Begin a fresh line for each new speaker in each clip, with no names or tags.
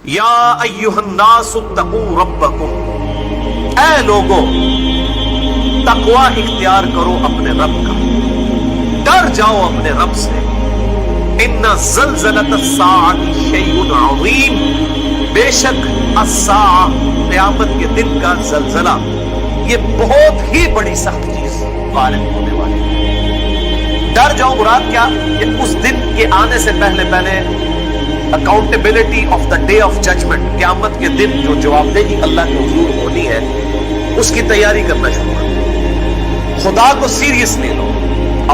یا ایھا الناس اتقوا ربکم، اے لوگو تقوی اختیار کرو اپنے رب کا، ڈر جاؤ اپنے رب سے۔ ان زلزلۃ الساعۃ شیء عظیم، بے شک الساعہ قیامت کے دن کا زلزلہ یہ بہت ہی بڑی سخت چیز غالب ہونے والی ہے۔ ڈر جاؤ مراد کیا کہ اس دن کے آنے سے پہلے accountability of the day of judgment, قیامت کے دن جو جواب دہی اللہ کے حضور ہونی ہے، اس کی تیاری کرنا شروع کرو۔ خدا کو سیریس لے لو،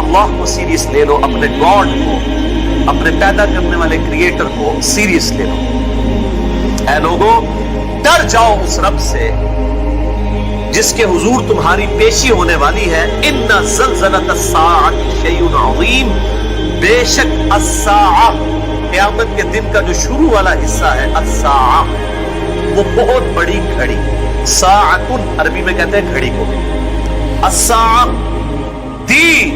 اللہ کو سیریس لے لو، اپنے گاڈ کو، اپنے پیدا کرنے والے کریٹر کو سیریس لے لو۔ اے لوگو ڈر جاؤ اس رب سے جس کے حضور تمہاری پیشی ہونے والی ہے۔ ان زلزلۃ الساعۃ شیء عظیم، بے شک الساعہ قیامت کے دن کا جو شروع والا حصہ ہے، الساعہ وہ بہت بڑی گھڑی، ساعۃ عربی میں کہتے ہیں گھڑی کو، الساعہ دی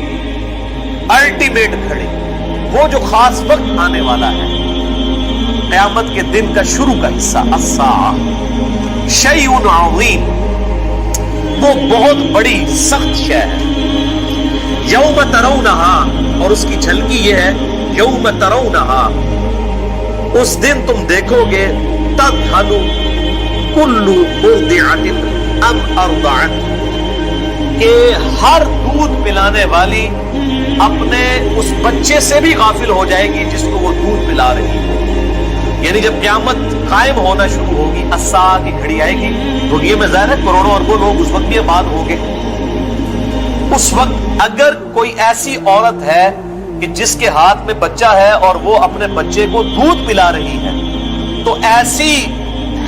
الٹیمیٹ گھڑی، وہ جو خاص وقت آنے والا ہے، قیامت کے دن کا شروع کا حصہ الساعہ شیء عظیم، وہ بہت بڑی سخت شے ہے۔ یوم ترونہا، اور اس کی جھلکی یہ ہے یوم ترونہا، اس دن تم دیکھو گے، تذہل کل مرضعۃ ام ارضعت، کہ ہر دودھ پلانے والی اپنے اس بچے سے بھی غافل ہو جائے گی جس کو وہ دودھ پلا رہی ہے۔ یعنی جب قیامت قائم ہونا شروع ہوگی، الساعہ کی گھڑی آئے گی، دنیا میں ظاہر ہے کروڑوں اربوں لوگ اس وقت بھی آباد ہوں گے۔ اس وقت اگر کوئی ایسی عورت ہے کہ جس کے ہاتھ میں بچہ ہے اور وہ اپنے بچے کو دودھ پلا رہی ہے، تو ایسی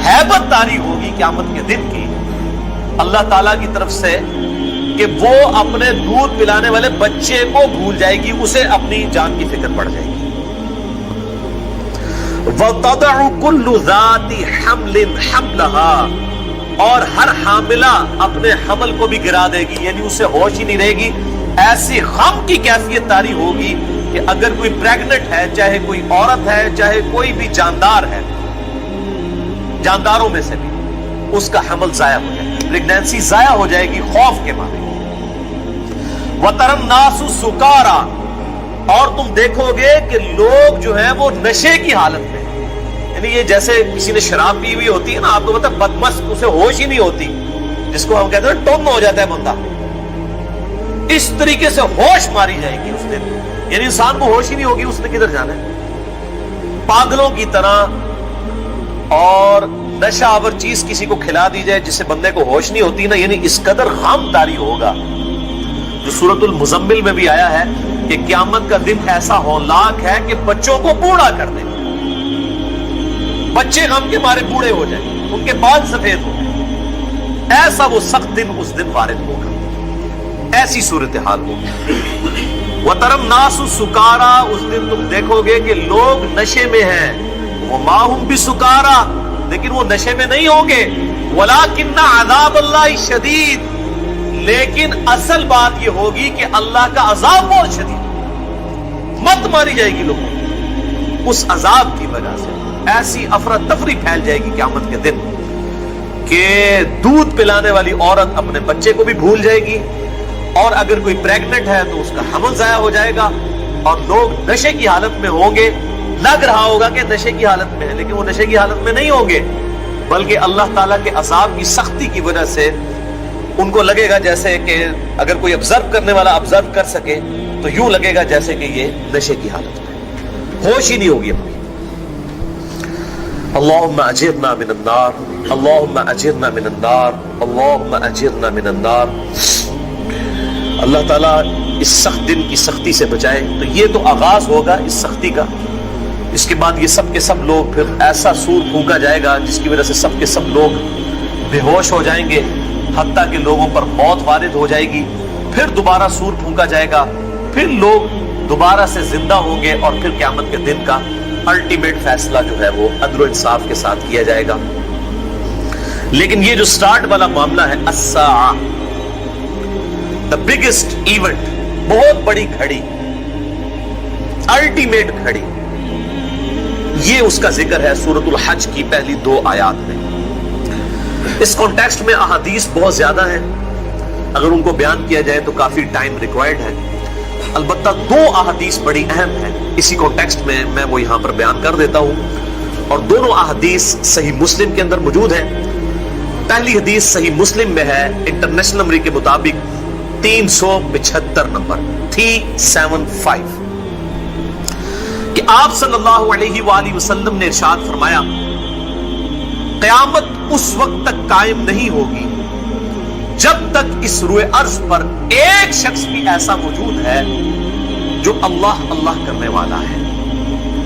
ہیبت طاری ہوگی قیامت کے دن کی اللہ تعالیٰ کی طرف سے کہ وہ اپنے دودھ پلانے والے بچے کو بھول جائے گی، اسے اپنی جان کی فکر پڑ جائے گی۔ وَتَضَعُ كُلُّ ذَاتِ حَمْلٍ حَمْلَهَا، اور ہر حاملہ اپنے حمل کو بھی گرا دے گی، یعنی اسے ہوش ہی نہیں رہے گی۔ ایسی غم کی کیفیت طاری ہوگی کہ اگر کوئی پریگنٹ ہے، چاہے کوئی عورت ہے، چاہے کوئی بھی جاندار ہے، جانداروں میں سے بھی، اس کا حمل ضائع ہو جائے گی، پریگنینسی ضائع ہو جائے گی خوف کے مارے۔ وَتَرَى النَّاسُ سُكَارَىٰ، اور تم دیکھو گے کہ لوگ جو ہیں وہ نشے کی حالت میں ہیں، یعنی یہ جیسے کسی نے شراب پی ہوئی ہوتی ہے نا، آپ کو پتہ بدمست، اسے ہوش ہی نہیں ہوتی، جس کو ہم کہتے ہیں ٹن ہو جاتا ہے بندہ، اس طریقے سے ہوش ماری جائے گی اس دن، یعنی انسان کو ہوش ہی نہیں ہوگی اس نے کدھر جانا ہے۔ پاگلوں کی طرح اور نشہ آور چیز کسی کو کھلا دی جائے جس سے بندے کو ہوش نہیں ہوتی نا، یعنی اس قدر غم طاری ہوگا، جو سورۃ المزمل میں بھی آیا ہے کہ قیامت کا دن ایسا ہولناک ہے کہ بچوں کو بوڑھا کر دے، بچے غم کے مارے بوڑھے ہو جائیں، ان کے بال سفید ہو جائیں، ایسا وہ سخت دن اس دن وارد ہوگا، ایسی صورتحال ہوگی۔ وَتَرَى النَّاسُ سُكَارَىٰ، اس دن تم دیکھو گے کہ لوگ نشے میں ہیں، وَمَا هُمْ بِسُكَارَىٰ، لیکن وہ نشے میں نہیں ہوں گے، وَلَٰكِنَّ عَذَابَ اللَّهِ شَدِيدٌ، لیکن اصل بات یہ ہوگی کہ اللہ کا عذاب بہت شدید، مت ماری جائے گی لوگوں، اس عذاب کی وجہ سے ایسی افراتفری پھیل جائے گی قیامت کے دن کہ دودھ پلانے والی عورت اپنے بچے کو بھی بھول جائے گی، اور اگر کوئی پریگنٹ ہے تو اس کا حمل ضائع ہو جائے گا، اور لوگ نشے کی حالت میں ہوں گے، لگ رہا ہوگا کہ نشے کی حالت میں ہے، لیکن وہ نشے کی حالت میں نہیں ہوں گے، بلکہ اللہ تعالیٰ کے عذاب کی سختی کی وجہ سے ان کو لگے گا جیسے کہ اگر کوئی آبزرو کرنے والا آبزرو کر سکے تو یوں لگے گا جیسے کہ یہ نشے کی حالت میں، ہوش ہی نہیں ہوگی اپنی۔ اللہم اجرنا من النار، اللہم اجرنا من النار، اللہم اجرنا من النار۔ اللہ تعالیٰ اس سخت دن کی سختی سے بچائے۔ تو یہ تو آغاز ہوگا اس سختی کا، اس کے بعد یہ سب کے سب لوگ، پھر ایسا سور پھونکا جائے گا جس کی وجہ سے سب کے سب لوگ بے ہوش ہو جائیں گے، حتیٰ کہ لوگوں پر موت وارد ہو جائے گی، پھر دوبارہ سور پھونکا جائے گا، پھر لوگ دوبارہ سے زندہ ہوں گے، اور پھر قیامت کے دن کا الٹیمیٹ فیصلہ جو ہے وہ عدل و انصاف کے ساتھ کیا جائے گا۔ لیکن یہ جو سٹارٹ والا معاملہ ہے، الساعہ، the biggest event، بہت بڑی گھڑی، الٹیمیٹ گھڑی، یہ اس کا ذکر ہے سورۃ الحج کی پہلی 2 آیات میں۔ اس کانٹیکسٹ میں احادیث بہت زیادہ ہیں، اگر ان کو بیان کیا جائے تو کافی ٹائم ریکوائرڈ ہے، البتہ 2 احادیث بڑی اہم ہیں اسی کانٹیکسٹ میں وہ یہاں پر بیان کر دیتا ہوں، اور دونوں احادیث صحیح مسلم کے اندر موجود ہیں۔ پہلی حدیث صحیح مسلم میں ہے انٹرنیشنل نمبر کے مطابق 375 نمبر 375، کہ آپ صلی اللہ علیہ وآلہ وسلم نے ارشاد فرمایا قیامت اس وقت تک قائم نہیں ہوگی جب تک اس روئے ارض پر ایک شخص بھی ایسا موجود ہے جو اللہ اللہ کرنے والا ہے،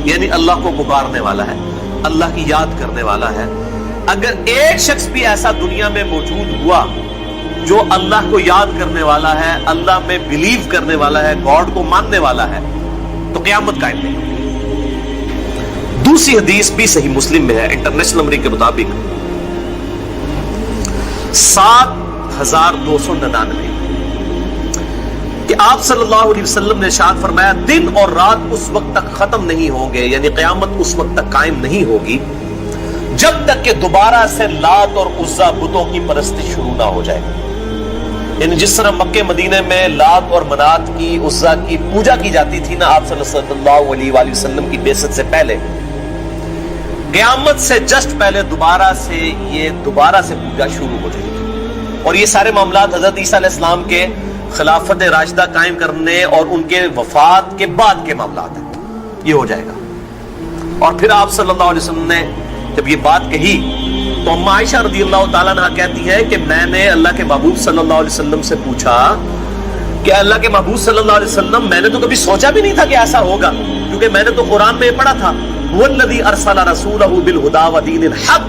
یعنی اللہ کو پکارنے والا ہے، اللہ کی یاد کرنے والا ہے۔ اگر ایک شخص بھی ایسا دنیا میں موجود ہوا جو اللہ کو یاد کرنے والا ہے، اللہ میں بلیو کرنے والا ہے، گاڈ کو ماننے والا ہے، تو قیامت قائم نہیں ہوگی۔ دوسری حدیث بھی صحیح مسلم میں ہے انٹرنیشنل نمبر کے مطابق 7299، کہ آپ صلی اللہ علیہ وسلم نے ارشاد فرمایا دن اور رات اس وقت تک ختم نہیں ہوں گے، یعنی قیامت اس وقت تک قائم نہیں ہوگی جب تک کہ دوبارہ سے لات اور عزا بتوں کی پرستی شروع نہ ہو جائے۔ یعنی جس طرح مکہ مدینے میں لات اور منات کی عزا کی پوجا کی جاتی تھی نا آپ صلی اللہ علیہ وآلہ وسلم کی بعثت سے پہلے، قیامت سے جسٹ پہلے دوبارہ سے پوجا شروع ہو جائے گی، اور یہ سارے معاملات حضرت عیسیٰ علیہ السلام کے خلافت راشدہ قائم کرنے اور ان کے وفات کے بعد کے معاملات ہیں، یہ ہو جائے گا۔ اور پھر آپ صلی اللہ علیہ وسلم نے جب یہ بات کہی تو ام عائشہ رضی اللہ تعالیٰ عنہ کہتی ہے کہ میں نے اللہ کے محبوب صلی اللہ علیہ وسلم سے پوچھا کہ اللہ کے محبوب صلی اللہ علیہ وسلم میں نے تو کبھی سوچا بھی نہیں تھا کہ ایسا ہوگا، کیونکہ میں نے تو قرآن میں پڑھا تھا وَالَّذِي أَرْسَلَ رَسُولَهُ بِالْهُدَى وَدِينِ الْحَقِّ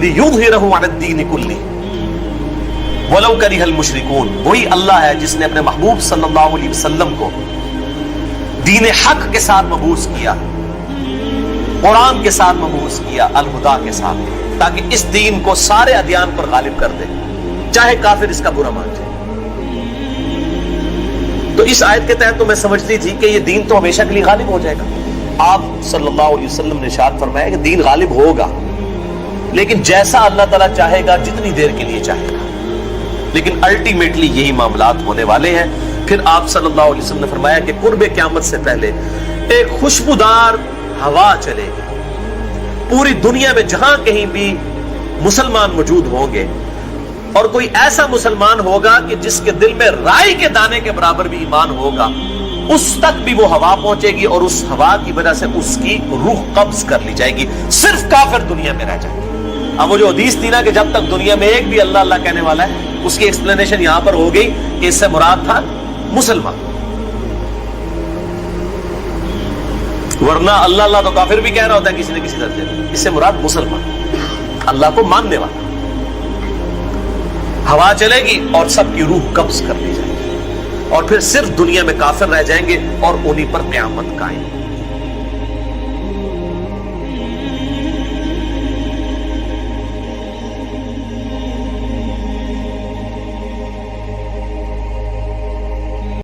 لِيُظْهِرَهُ عَلَى الدِّينِ كُلِّهِ وَلَوْ كَرِهَ الْمُشْرِكُونَ۔ وہی اللہ ہے جس نے اپنے محبوب صلی اللہ علیہ وسلم کو دین حق کے ساتھ مبعوث کیا، قرآن کے ساتھ مبعوث کیا، الہدا کے ساتھ، تاکہ اس دین کو سارے ادیان پر غالب کر دے، چاہے کافر اس کا برا مان جائے۔ تو اس آیت کے تحت تو میں سمجھتی تھی کہ یہ دین تو ہمیشہ کے لیے غالب ہو جائے گا۔ آپ صلی اللہ علیہ وسلم نے ارشاد فرمایا کہ دین غالب ہوگا، لیکن جیسا اللہ تعالیٰ چاہے گا، جتنی دیر کے لیے چاہے گا، لیکن الٹیمیٹلی یہی معاملات ہونے والے ہیں۔ پھر آپ صلی اللہ علیہ وسلم نے فرمایا کہ قرب قیامت سے پہلے ایک خوشبودار ہوا چلے گی، پوری دنیا میں جہاں کہیں بھی مسلمان موجود ہوں گے، اور کوئی ایسا مسلمان ہوگا کہ جس کے دل میں رائی کے دانے کے برابر بھی ایمان ہوگا، اس تک بھی وہ ہوا پہنچے گی، اور اس ہوا کی وجہ سے اس کی روح قبض کر لی جائے گی، صرف کافر دنیا میں رہ جائیں گے۔ اب وہ جو حدیث تھی نا کہ جب تک دنیا میں ایک بھی اللہ اللہ کہنے والا ہے، اس کی ایکسپلینیشن یہاں پر ہو گئی کہ اس سے مراد تھا مسلمان، ورنہ اللہ اللہ تو کافر بھی کہہ رہا ہوتا ہے کسی نہ کسی درجے میں، اس سے مراد مسلمان، اللہ کو ماننے والا۔ ہوا چلے گی اور سب کی روح قبض کر لی جائے گی، اور پھر صرف دنیا میں کافر رہ جائیں گے، اور انہی پر قیامت قائم۔